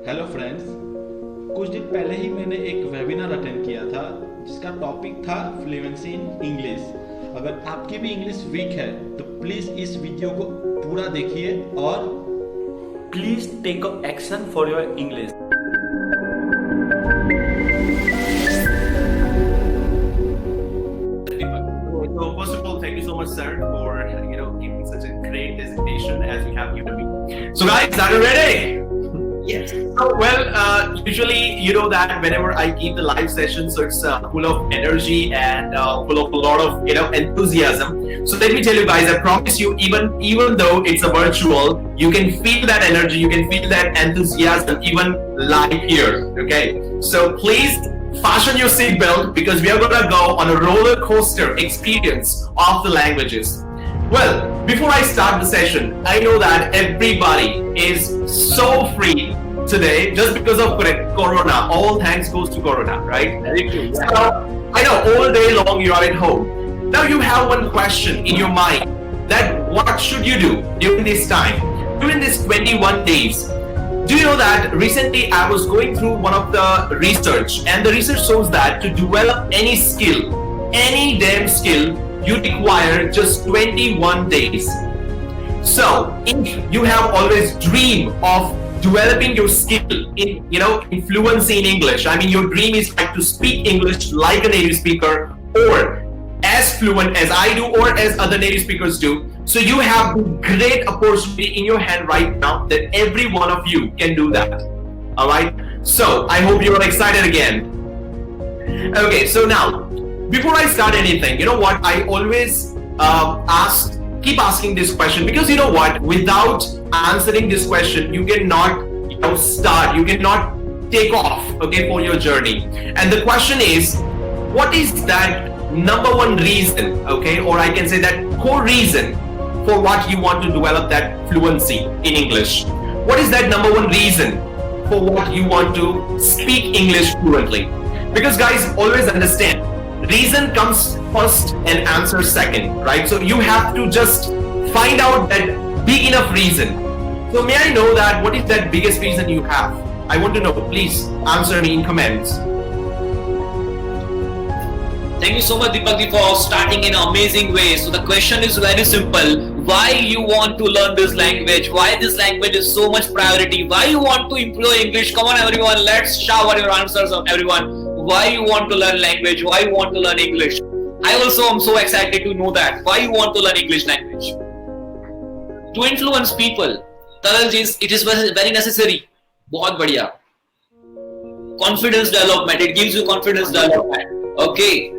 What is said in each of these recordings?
Hello friends, कुछ दिन पहले ही मैंने एक वेबिनार अटेंड किया था जिसका टॉपिक था फ्लुएंसी इन इंग्लिश। अगर आपकी भी इंग्लिश वीक है तो प्लीज़ इस वीडियो को पूरा देखिए और Please take up action for your English. Dipak. So first of all, thank you so much, sir, for giving such a great presentation as you have given me. So guys, are you ready? Yes. Usually you know that whenever I keep the live session, so it's full of energy and full of a lot of enthusiasm. So let me tell you guys, I promise you, even though it's a virtual, you can feel that energy, you can feel that enthusiasm even live here. Okay, so please fasten your seatbelt because we are gonna go on a roller coaster experience of the languages. Well, before I start the session, I know that everybody is so free today just because of Corona. All thanks goes to Corona, right? Very true. Yeah. So, I know all day long you are at home. Now you have one question in your mind that what should you do during this time, during these 21 days? Do you know that recently I was going through one of the research, and the research shows that to develop any skill, any damn skill, you require just 21 days. So if you have always dreamed of developing your skill in fluency in English, I mean your dream is like to speak English like a native speaker or as fluent as I do or as other native speakers do. So you have a great opportunity in your hand right now that every one of you can do that. All right. So I hope you are excited again. Okay. So now, before I start anything, you know what? I always keep asking this question because you know what? Without answering this question, you cannot start. You cannot take off. Okay, for your journey. And the question is, what is that number one reason? Okay, or I can say that core reason for what you want to develop that fluency in English. What is that number one reason for what you want to speak English fluently? Because guys, always understand. Reason comes first and answer second, right? So you have to just find out that big enough reason. So may I know that what is that biggest reason you have? I want to know. Please answer me in comments. Thank you so much, Dipak, for starting in an amazing way. So the question is very simple. Why you want to learn this language? Why this language is so much priority? Why you want to improve English? Come on, everyone. Let's shower your answers on everyone. Why you want to learn language? Why you want to learn English? I also am so excited to know that. Why you want to learn English language? To influence people. Taralji, it is very necessary. बहुत बढ़िया. Confidence development. It gives you confidence development. Okay.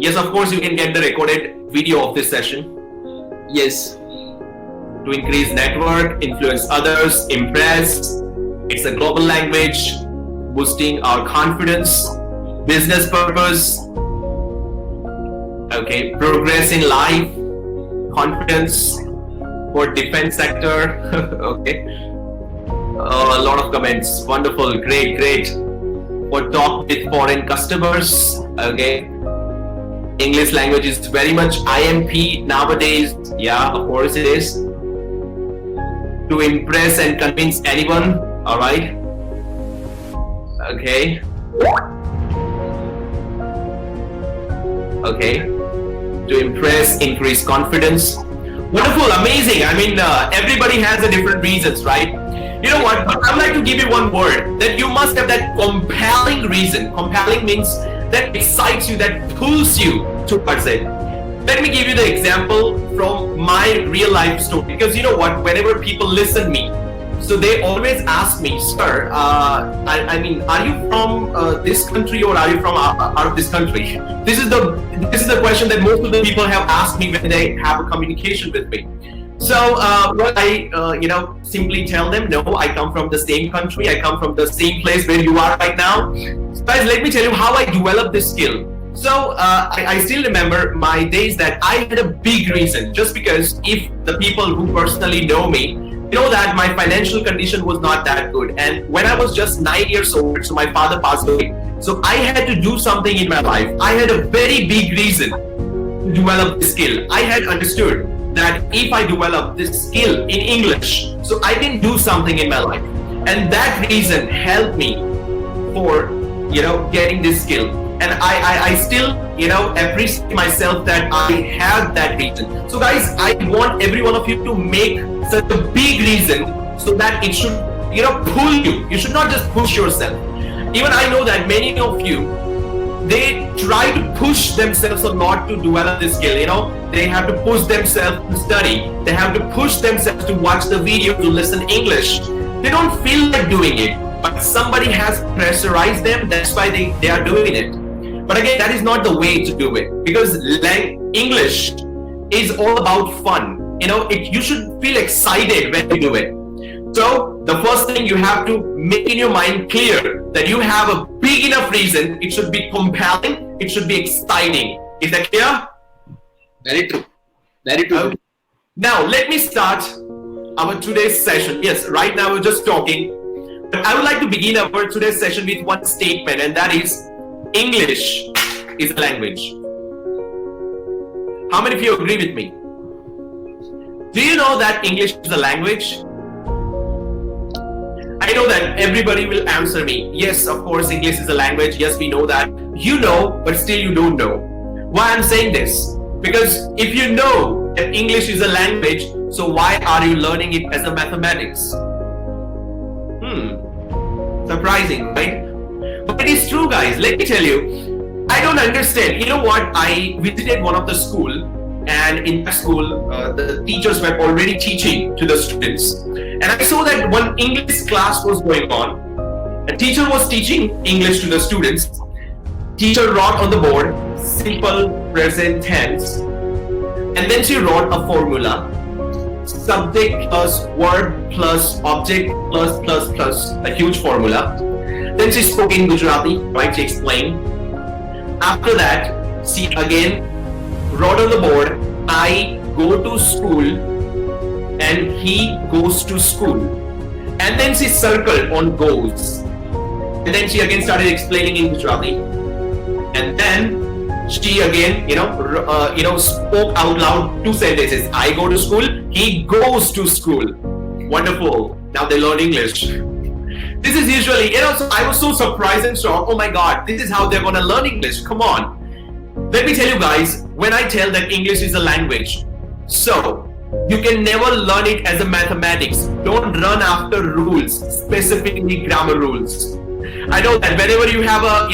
Yes, of course, you can get the recorded video of this session. Yes. To increase network, influence others, impress. It's a global language, boosting our confidence, business purpose. Okay, progress in life, confidence for defense sector. Okay, a lot of comments. Wonderful, great. For talk with foreign customers. Okay. English language is very much IMP nowadays. Yeah, of course it is. To impress and convince anyone. All right. Okay. Okay. To impress, increase confidence. Wonderful, amazing. I mean, everybody has a different reasons, right? You know what? But I'd like to give you one word that you must have that compelling reason. Compelling means that excites you, that pulls you towards it. Let me give you the example from my real life story. Because you know what, whenever people listen me, so they always ask me, sir, I mean, are you from this country or are you from out of this country? This is the question that most of the people have asked me when they have a communication with me. So I simply tell them, no, I come from the same country, I come from the same place where you are right now. So guys, let me tell you how I developed this skill. So I still remember my days that I had a big reason, just because if the people who personally know me, you know that my financial condition was not that good. And when I was just 9 years old, so my father passed away. So I had to do something in my life. I had a very big reason to develop this skill. I had understood that if I develop this skill in English, so I can do something in my life. And that reason helped me for, getting this skill. And I still, appreciate myself that I have that reason. So guys, I want every one of you to make such a big reason so that it should, pull you. You should not just push yourself. Even I know that many of you, they try to push themselves a lot to develop this skill. They have to push themselves to study. They have to push themselves to watch the video, to listen English. They don't feel like doing it, but somebody has pressurized them. That's why they are doing it. But again, that is not the way to do it, because English is all about fun. You should feel excited when you do it. So the first thing you have to make in your mind clear that you have a big enough reason. It should be compelling. It should be exciting. Is that clear? Very true. Very true. Now let me start our today's session. Yes, right now we're just talking. But I would like to begin our today's session with one statement, and that is English is a language. How many of you agree with me? Do you know that English is a language? I know that everybody will answer me. Yes, of course, English is a language. Yes, we know that. You know, but still you don't know. Why I'm saying this? Because if you know that English is a language, so why are you learning it as a mathematics? Surprising, right? But it is true, guys. Let me tell you, I don't understand. You know what? I visited one of the school, and in that school, the teachers were already teaching to the students. And I saw that one English class was going on. A teacher was teaching English to the students. Teacher wrote on the board, simple present tense. And then she wrote a formula. Subject plus verb plus object plus a huge formula. Then she spoke in Gujarati, right? She explained. After that, she again wrote on the board, I go to school and he goes to school. And then she circled on goes. And then she again started explaining in Gujarati. And then she again, spoke out loud two sentences. I go to school, he goes to school. Wonderful. Now they learn English. This is usually, so I was so surprised and shocked. Oh my God, this is how they're going to learn English. Come on. Let me tell you guys, when I tell that English is a language, so you can never learn it as a mathematics. Don't run after rules, specifically grammar rules. I know that whenever you have a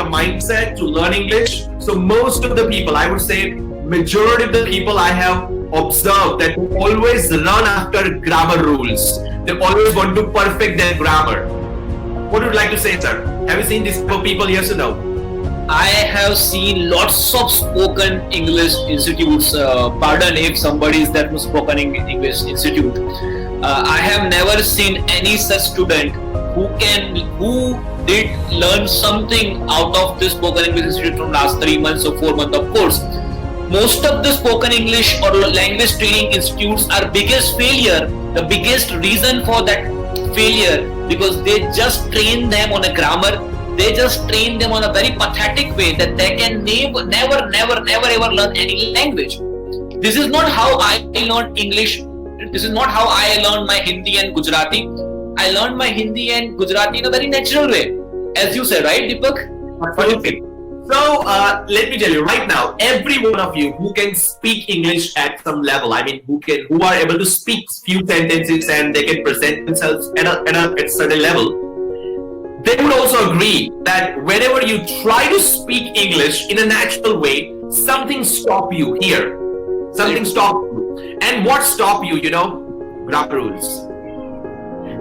mindset to learn English, so most of the people, I would say majority of the people I have observed that they always run after grammar rules. They always want to perfect their grammar. What would you like to say, sir? Have you seen these people, yes or no? I have seen lots of spoken English institutes. Pardon if somebody is that spoken English institute. I have never seen any such student who did learn something out of this spoken English institute from last 3 months or 4 months. Of course, most of the spoken English or language training institutes are biggest failure. The biggest reason for that failure, because they just train them on a grammar. They just train them on a very pathetic way that they can never ever learn any language. This is not how I learned English. This is not how I learned my Hindi and Gujarati. I learned my Hindi and Gujarati in a very natural way. As you said, right, Dipak? Absolutely. So let me tell you right now, every one of you who can speak English at some level, I mean, who are able to speak few sentences and they can present themselves at a certain level, they would also agree that whenever you try to speak English in a natural way, something stop you here. Something stop you. And what stop you, Grammar rules.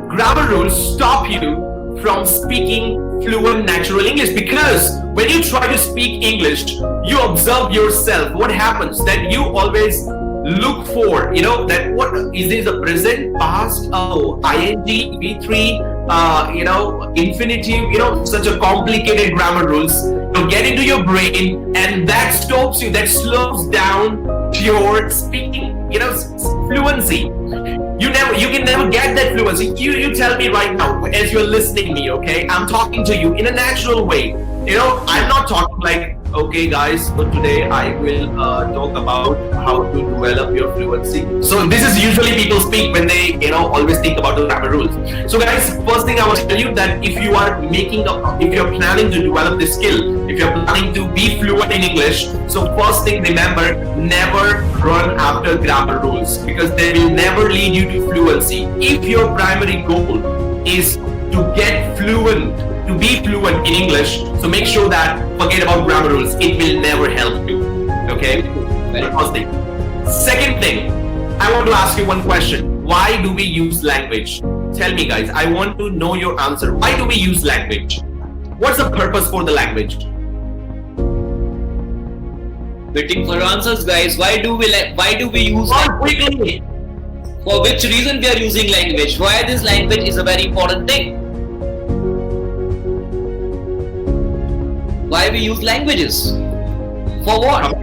Grammar rules stop you from speaking fluent natural English, because when you try to speak English, you observe yourself. What happens? That you always look for, that what is this a present, past, ing, v3, infinitive, such a complicated grammar rules get into your brain, and that stops you, that slows down your speaking, fluency. You can never get that fluency. You tell me right now, as you're listening to me, okay? I'm talking to you in a natural way. I'm not talking like Okay, guys, so today I will talk about how to develop your fluency. So this is usually people speak when they, always think about the grammar rules. So guys, first thing I want to tell you that if you are if you're planning to develop this skill, if you're planning to be fluent in English, so first thing, remember, never run after grammar rules because they will never lead you to fluency. If your primary goal is to get fluent, to be fluent in English, so make sure that forget about grammar rules. It will never help you. Okay? First thing. Second thing, I want to ask you one question. Why do we use language? Tell me, guys. I want to know your answer. Why do we use language? What's the purpose for the language? Waiting for answers, guys. Why do we use Quickly. For which reason we are using language? Why this language is a very important thing? Why we use languages? For what? Of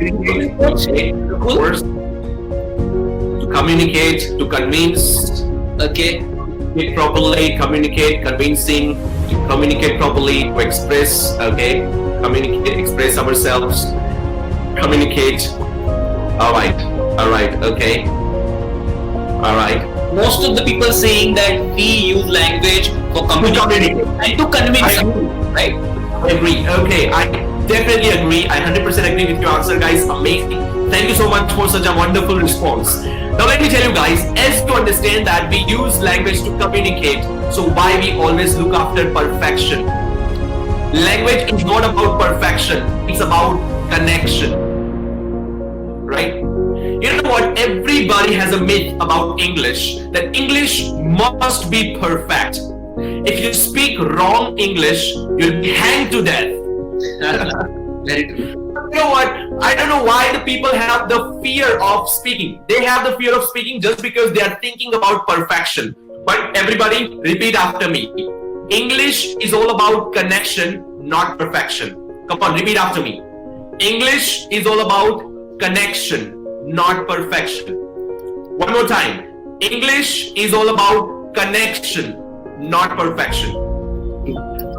course. To communicate, to convince. Okay. Communicate properly, communicate, convincing, to communicate properly, to express, okay? Communicate, express ourselves, communicate. Alright, okay. Alright. Most of the people saying that we use language for communication and to convince, right? I agree. Okay, I definitely agree. I 100% agree with your answer, guys. Amazing. Thank you so much for such a wonderful response. Now let me tell you guys, as you understand that we use language to communicate, so why we always look after perfection? Language is not about perfection, it's about connection. Right? You know what? Everybody has a myth about English, that English must be perfect. If you speak wrong English, you'll be hanged to death. Very true. You know what? I don't know why the people have the fear of speaking. They have the fear of speaking just because they are thinking about perfection. But everybody, repeat after me. English is all about connection, not perfection. Come on, repeat after me. English is all about connection, not perfection. One more time. English is all about connection, not perfection.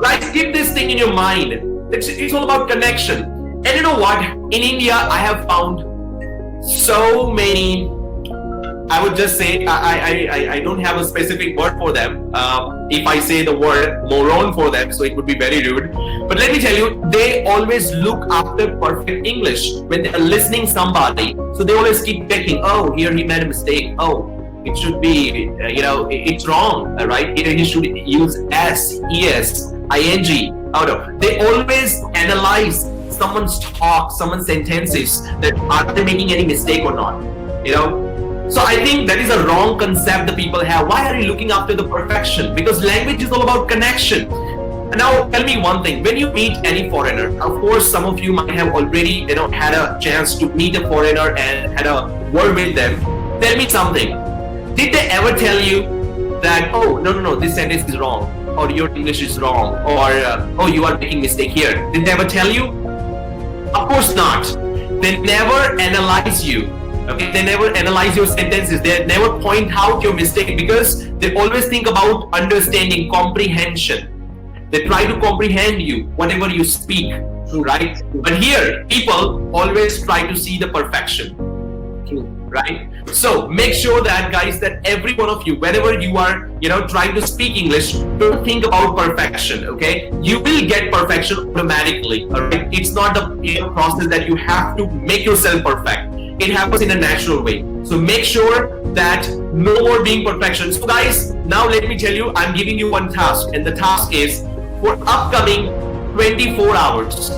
Guys, keep this thing in your mind. It's all about connection. And you know what? In India, I have found so many, I would just say, I don't have a specific word for them. If I say the word moron for them, so it would be very rude. But let me tell you, they always look after perfect English when they are listening somebody. So they always keep checking, oh, here he made a mistake. Oh, it should be, it's wrong, right? Here he should use S, ES, ING. Oh no, they always analyze someone's talk, someone's sentences, that are they making any mistake or not, So I think that is a wrong concept that people have. Why are you looking after the perfection? Because language is all about connection. And now tell me one thing, when you meet any foreigner, of course some of you might have already, had a chance to meet a foreigner and had a word with them. Tell me something. Did they ever tell you that, oh, no, this sentence is wrong, or your English is wrong, or oh, you are making mistake here? Did they ever tell you? Of course not. They never analyze you. Okay, they never analyze your sentences. They never point out your mistake because they always think about understanding, comprehension. They try to comprehend you, whatever you speak, right? But here, people always try to see the perfection, right? So make sure that, guys, that every one of you, whenever you are, trying to speak English, don't think about perfection, okay? You will get perfection automatically, all right? It's not the process that you have to make yourself perfect. It happens in a natural way. So make sure that no more being perfection. So guys, now let me tell you, I'm giving you one task, and the task is for upcoming 24 hours.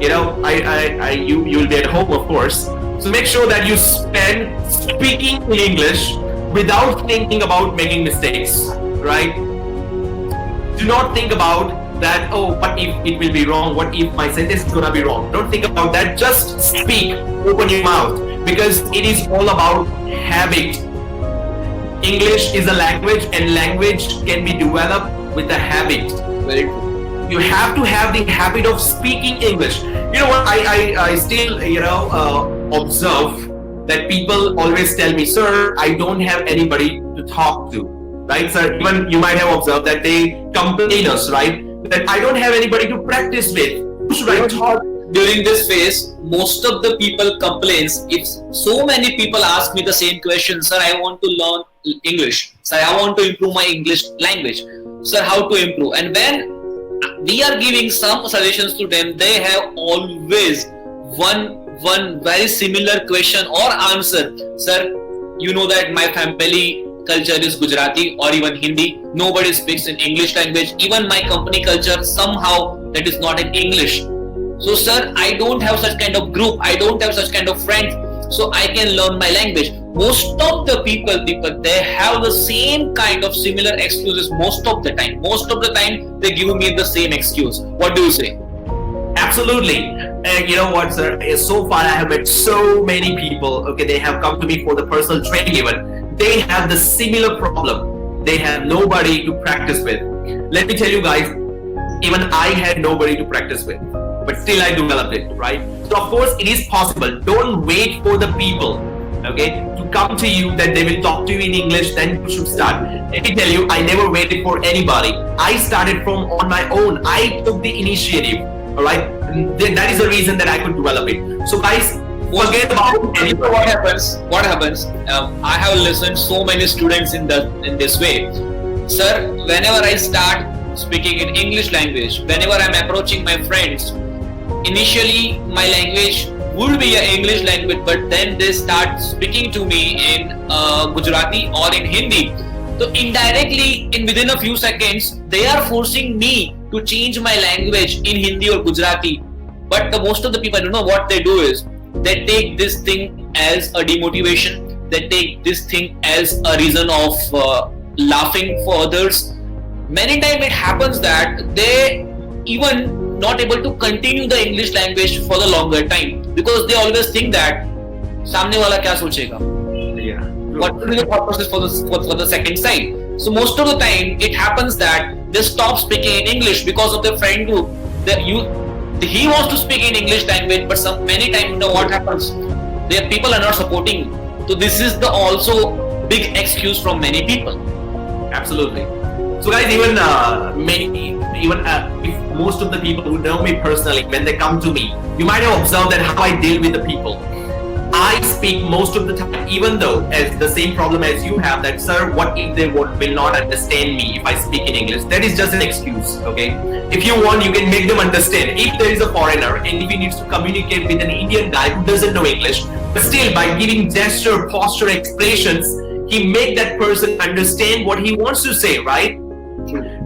You'll be at home, of course. So make sure that you spend speaking in English without thinking about making mistakes, right? Do not think about that, oh, what if it will be wrong? What if my sentence is gonna be wrong? Don't think about that. Just speak, open your mouth, because it is all about habit. English is a language, and language can be developed with a habit. Very true. You have to have the habit of speaking English. You know what? I still, observe that people always tell me, sir, I don't have anybody to talk to, right, sir? Even you might have observed that they complain us, right? That I don't have anybody to practice with. Who should I talk? during this phase, most of the people complains if so many people ask me the same question, sir, I want to learn English, sir, I want to improve my English language, sir, how to improve? And when we are giving some suggestions to them, they have always one very similar question or answer. Sir, you know that my family culture is Gujarati or even Hindi. Nobody speaks in English language. Even my company culture, somehow that is not in English. So sir, I don't have such kind of group. I don't have such kind of friends. So I can learn my language. Most of the people, they have the same kind of similar excuses most of the time. Most of the time, they give me the same excuse. What do you say? Absolutely. And you know what, sir? So far, I have met so many people. Okay, they have come to me for the personal training even. They have the similar problem. They have nobody to practice with. Let me tell you guys, even I had nobody to practice with. But still I developed it, right? So of course, it is possible. Don't wait for the people, okay, to come to you that they will talk to you in English, then you should start. Let me tell you, I never waited for anybody. I started from on my own. I took the initiative. All right, that is the reason that I could develop it. So guys, forget about anybody. What happens? I have listened so many students in this way. Sir, whenever I start speaking in English language, whenever I'm approaching my friends, initially my language would be an English language, but then they start speaking to me in Gujarati or in Hindi. So indirectly, within a few seconds, they are forcing me to change my language in Hindi or Gujarati. But most of the people, I don't know what they do is, they take this thing as a demotivation. They take this thing as a reason of laughing for others. Many times it happens that they even not able to continue the English language for the longer time because they always think that सामने वाला क्या सोचेगा? Yeah. What will be the thought process for the second side? So most of the time it happens that they stop speaking in English because of their friend group. He wants to speak in English language, but many times you know what happens? Their people are not supporting. So this is the also big excuse from many people. Absolutely. So guys, even if most of the people who know me personally, when they come to me, you might have observed that how I deal with the people. I speak most of the time, even though as the same problem as you have, that sir, what if they will not understand me if I speak in English? That is just an excuse, okay? If you want, you can make them understand. If there is a foreigner and if he needs to communicate with an Indian guy who doesn't know English, but still by giving gesture, posture, expressions, he make that person understand what he wants to say, right?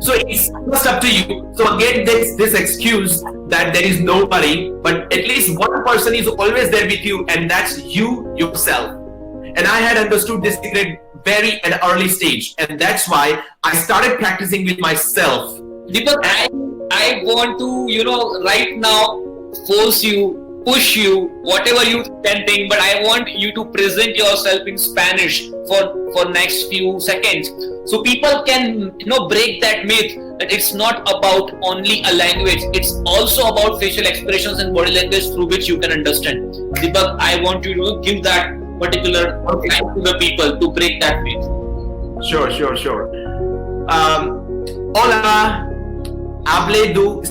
So it's just up to you. So again, this excuse that there is nobody, but at least one person is always there with you, and that's you yourself. And I had understood this secret very at an early stage, and that's why I started practicing with myself. Dipak, I want to, right now force you, push you, whatever you can think, but I want you to present yourself in Spanish for next few seconds. So people can, break that myth that it's not about only a language. It's also about facial expressions and body language through which you can understand. Dipak, I want you to give that particular time to the people to break that myth. Sure. Hola, hablo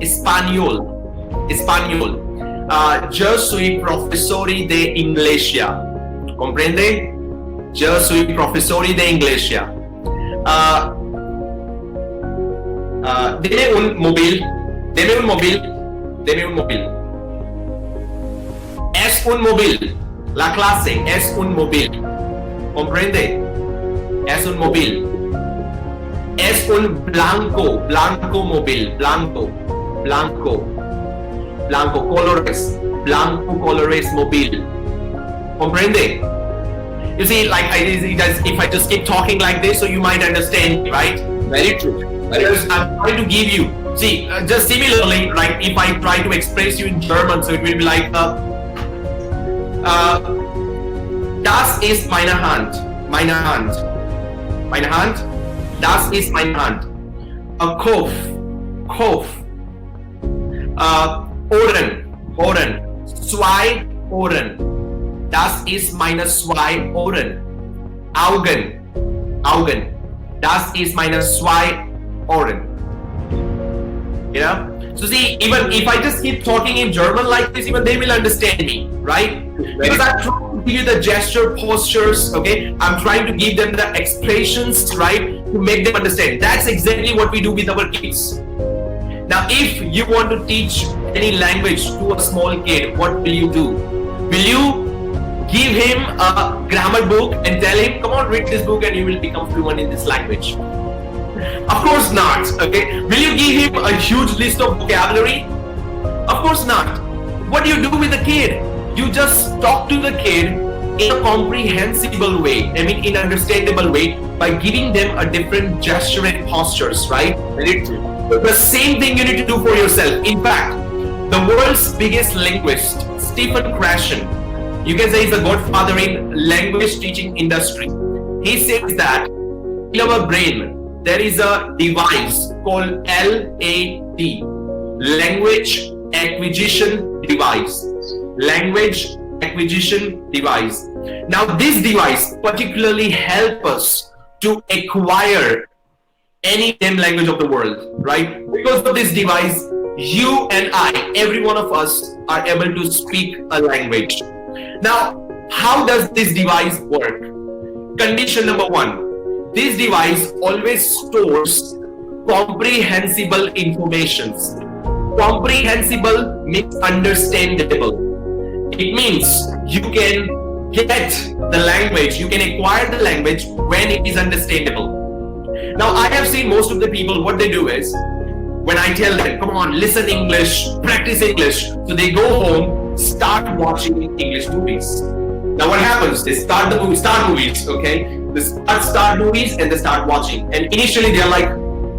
español. Yo soy profesor de inglés. ¿Comprende? Yo soy profesor de inglés. Deme un móvil. Es un móvil. La clase es un móvil. ¿Comprende? Es un móvil. Es un blanco móvil. Blanco colores móvil. ¿Comprende? You see, like if I just keep talking like this, so you might understand, right? Very true. I'm trying to give you. See, just similarly, like if I try to express you in German, so it will be like, das ist meine Hand. Das ist meine Hand. Kopf. Ohren. Zwei Ohren. Das ist meine zwei Ohren. Augen. Das ist meine zwei Ohren. So see, even if I just keep talking in German like this, even they will understand me, right? Because I'm trying to give you the gesture, postures, okay? I'm trying to give them the expressions, right? To make them understand. That's exactly what we do with our kids. Now, if you want to teach any language to a small kid, what will you do? Will you give him a grammar book and tell him, come on, read this book and you will become fluent in this language? Of course not, okay? Will you give him a huge list of vocabulary? Of course not. What do you do with the kid? You just talk to the kid in a comprehensible way, I mean in understandable way, by giving them a different gesture and postures, right? The same thing you need to do for yourself. In fact, the world's biggest linguist, Stephen Krashen, you can say he's the godfather in language teaching industry. He says that in our brain, there is a device called LAD, Language Acquisition Device. Language Acquisition Device. Now this device particularly helps us to acquire any damn language of the world, right? Because of this device, you and I, every one of us are able to speak a language. Now, how does this device work? Condition number one. This device always stores comprehensible informations. Comprehensible means understandable. It means you can get the language, you can acquire the language when it is understandable. Now, I have seen most of the people, what they do is, when I tell them, come on, listen English, practice English, so they go home, start watching English movies. Now what happens? They start movies, okay? They start movies and they start watching. And initially they're like,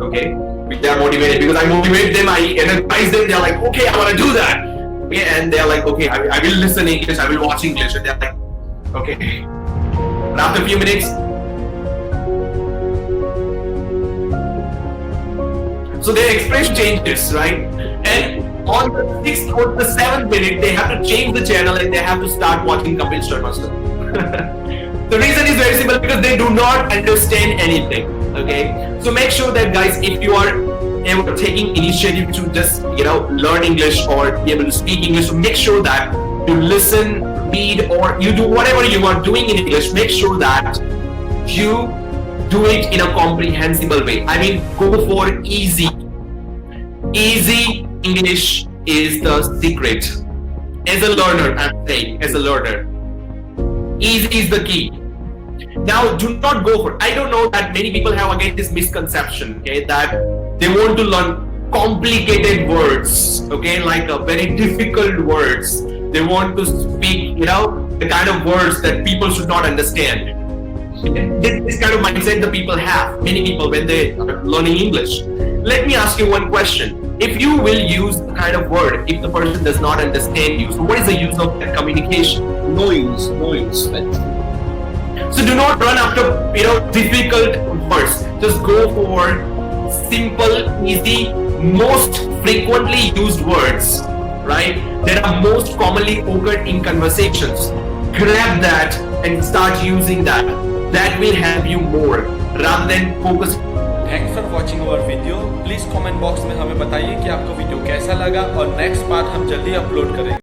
okay, they are motivated because I motivate them, I energize them, they're like, okay, I want to do that. Okay, and they're like, okay, I will listen English, I will watch English. And they're like, okay. But after a few minutes, so their expression changes, right? And on the 6th or the 7th minute, they have to change the channel and they have to start watching Kapil Sharma stuff. The reason is very simple, because they do not understand anything, okay? So make sure that, guys, if you are ever taking initiative to just, learn English or be able to speak English, so make sure that you listen, read, or you do whatever you are doing in English, make sure that you do it in a comprehensible way. I mean, go for easy. Easy English is the secret. As a learner, I'm saying, as a learner, easy is the key. Now, do not go for, I don't know that many people have again this misconception, okay, that they want to learn complicated words, okay, like a very difficult words. They want to speak, the kind of words that people should not understand. This kind of mindset the people have, many people, when they are learning English. Let me ask you one question. If you will use the kind of word, if the person does not understand you, so what is the use of that communication? No use. So do not run after, difficult words. Just go for simple, easy, most frequently used words, right? That are most commonly occurred in conversations. Grab that and start using that. That will help you more rather than focus. Thanks for watching our video. Please comment box में हमें बताइए कि आपको video कैसा लगा और next part हम जल्दी अपलोड करेंगे.